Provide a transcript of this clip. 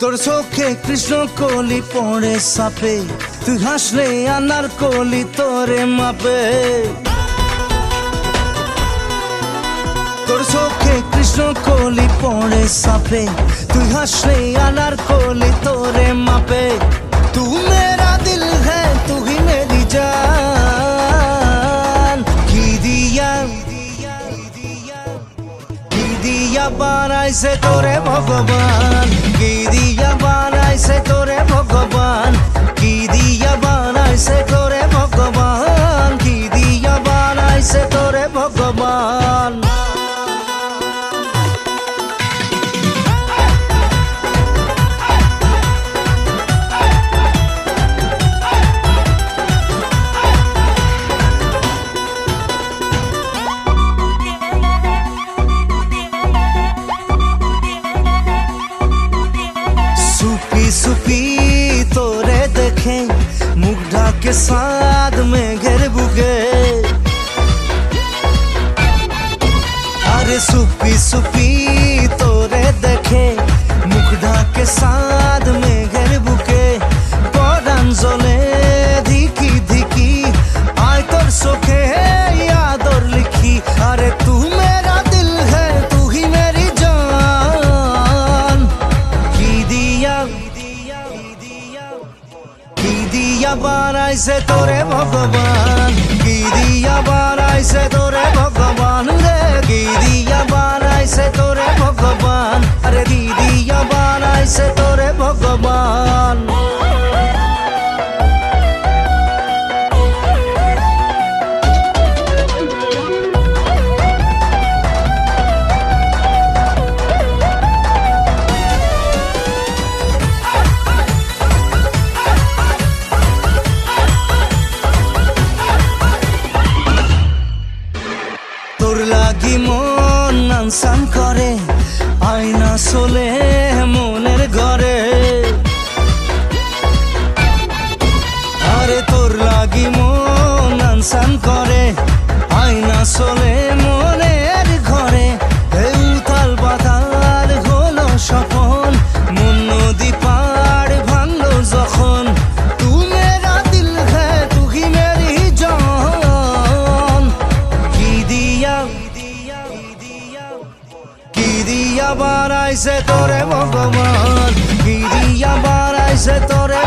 তোর চোখে কৃষ্ণ কলি পড়ে সাপে, তুই হাসলে আনার কলি তোরে মাপে। তোর চোখে কৃষ্ণ কলি পড়ে সাপে, তুই হাসলে আনার কলি তোরে মাপে। তু মেরা দিল है तू ही मेरी जान, কি দিয়া বানাইছে তোরে ভগবান, কি দিয়া বানাইছে তোরে ভগবান, কি দিয়া বানাইছে তোরে ভগবান, কি দিয়া বানাইছে তোরে ভগবান। सुपी तोरे देखे मुख ढाके साथ में घेर बुगे, अरे सुपी सुपी तोरे देखे मुख ढाके साथ में घेर बुगे। परान जले धिकी धिकी आय तोर चोखे आदर लिखी, अरे तू मेरा दिल है तू ही मेरी जान। কি দিয়া বানাইছে তোরে ভগবান, কি দিয়া বানাইছে তোরে ভগবান রে, কি দিয়া বানাইছে তোরে ভগবান, আরে কি দিয়া বানাইছে তোরে ভগবান। তোর লাগি মন আনসান করে আয়না চলে মনের ঘরে, আরে তোর লাগি মন আনসান করে আয়না চলে মনের ঘরে। এই উথাল পাতাল হলো সফল মন নদী পাড় ভাঙলো যখন, তু মেরা দিল है तू ही मेरी जान। কি দিয়া বানাইছে তোরে ভগবান, কি দিয়া বানাইছে তোরে